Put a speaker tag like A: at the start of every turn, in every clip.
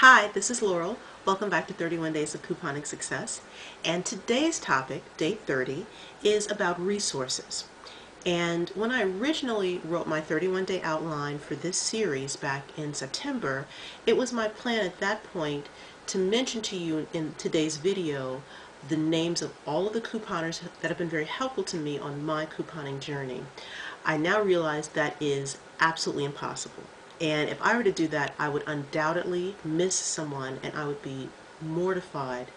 A: Hi, this is Laurel. Welcome back to 31 Days of Couponing Success. And today's topic, Day 30, is about resources. And when I originally wrote my 31-day outline for this series back in September, it was my plan at that point to mention to you in today's video the names of all of the couponers that have been very helpful to me on my couponing journey. I now realize that is absolutely impossible. And if I were to do that, I would undoubtedly miss someone and I would be mortified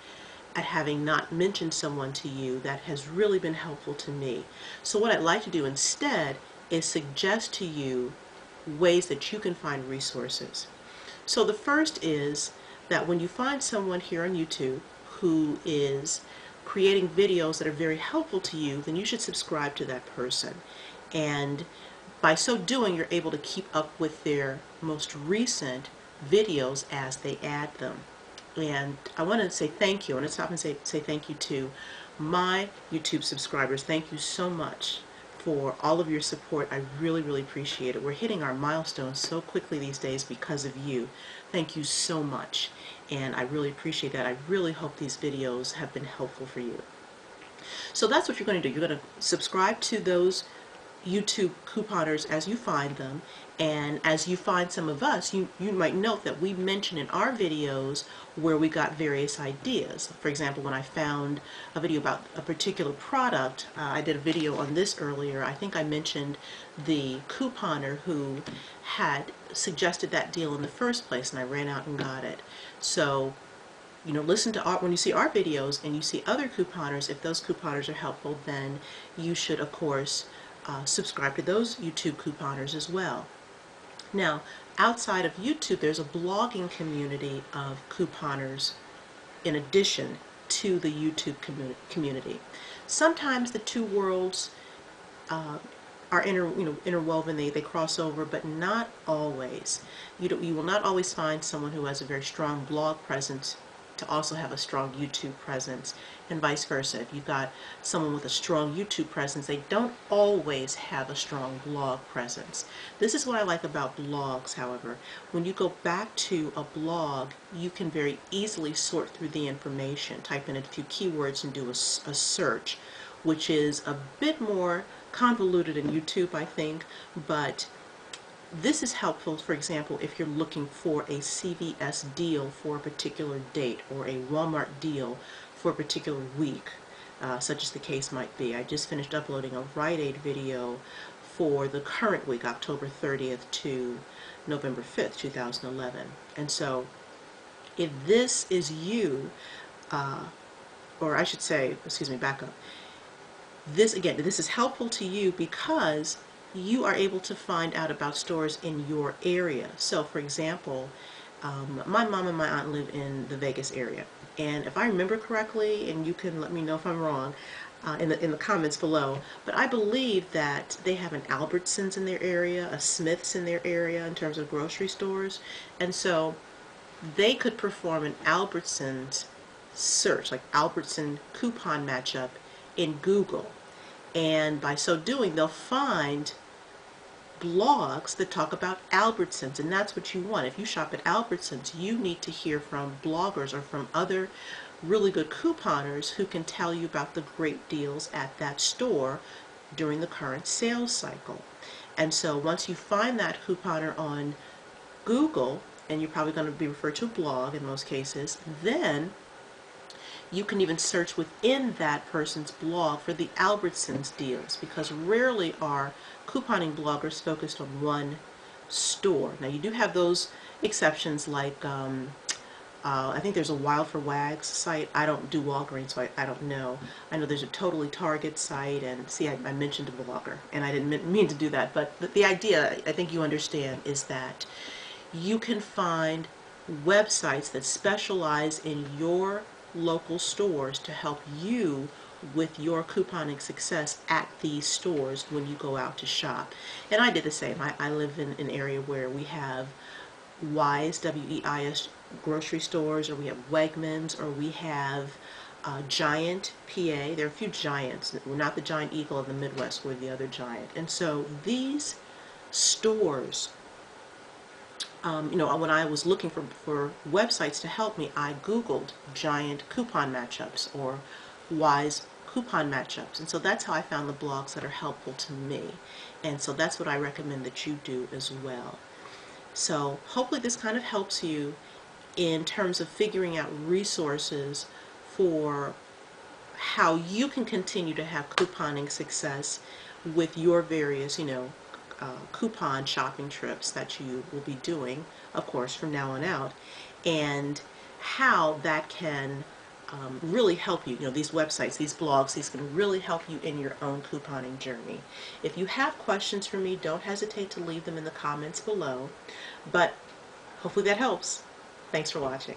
A: at having not mentioned someone to you that has really been helpful to me. So what I'd like to do instead is suggest to you ways that you can find resources. So the first is that when you find someone here on YouTube who is creating videos that are very helpful to you, then you should subscribe to that person. And by so doing, you're able to keep up with their most recent videos as they add them. And I want to say thank you. I want to stop and say thank you to my YouTube subscribers. Thank you so much for all of your support. I really, really appreciate it. We're hitting our milestones so quickly these days because of you. Thank you so much. And I really appreciate that. I really hope these videos have been helpful for you. So that's what you're going to do. You're going to subscribe to those YouTube couponers as you find them, and as you find some of us, you might note that we mention in our videos where we got various ideas. For example, when I found a video about a particular product, I did a video on this earlier. I think I mentioned the couponer who had suggested that deal in the first place, and I ran out and got it. So listen to when you see our videos and you see other couponers, if those couponers are helpful, then you should, of course, subscribe to those YouTube couponers as well. Now, outside of YouTube, there's a blogging community of couponers in addition to the YouTube community. Sometimes the two worlds are interwoven, they cross over, but not always. You will not always find someone who has a very strong blog presence to also have a strong YouTube presence, and vice versa. If you've got someone with a strong YouTube presence, they don't always have a strong blog presence. This is what I like about blogs, however. When you go back to a blog, you can very easily sort through the information, type in a few keywords and do a search, which is a bit more convoluted in YouTube, I think, but this is helpful, for example, if you're looking for a CVS deal for a particular date or a Walmart deal for a particular week, such as the case might be. I just finished uploading a Rite Aid video for the current week, October 30th to November 5th, 2011. And so if this is you, or I should say, excuse me, back up. This is helpful to you because you are able to find out about stores in your area. So, for example, my mom and my aunt live in the Vegas area, and if I remember correctly, and you can let me know if I'm wrong in the comments below, but I believe that they have an Albertsons in their area, a Smith's in their area in terms of grocery stores, and so they could perform an Albertsons search, like Albertson coupon matchup in Google, and by so doing, they'll find blogs that talk about Albertsons, and that's what you want. If you shop at Albertsons, you need to hear from bloggers or from other really good couponers who can tell you about the great deals at that store during the current sales cycle. And so once you find that couponer on Google, and you're probably going to be referred to a blog in most cases, then you can even search within that person's blog for the Albertsons deals, because rarely are couponing bloggers focused on one store. Now you do have those exceptions, like I think there's a Wild for Wags site. I don't do Walgreens, so I don't know. I know there's a Totally Target site, and see, I mentioned a blogger, and I didn't mean to do that, but the idea, I think you understand, is that you can find websites that specialize in your local stores to help you with your couponing success at these stores when you go out to shop. And I did the same. I live in an area where we have Weis, W-E-I-S grocery stores, or we have Wegmans, or we have Giant, PA. There are a few giants. We're not the Giant Eagle of the Midwest, we're the other giant. And so these stores when I was looking for websites to help me, I Googled giant coupon matchups or wise coupon matchups. And so that's how I found the blogs that are helpful to me. And so that's what I recommend that you do as well. So hopefully this kind of helps you in terms of figuring out resources for how you can continue to have couponing success with your various, coupon shopping trips that you will be doing, of course, from now on out, and how that can really help you. These websites, these blogs, these can really help you in your own couponing journey. If you have questions for me, don't hesitate to leave them in the comments below, but hopefully that helps. Thanks for watching.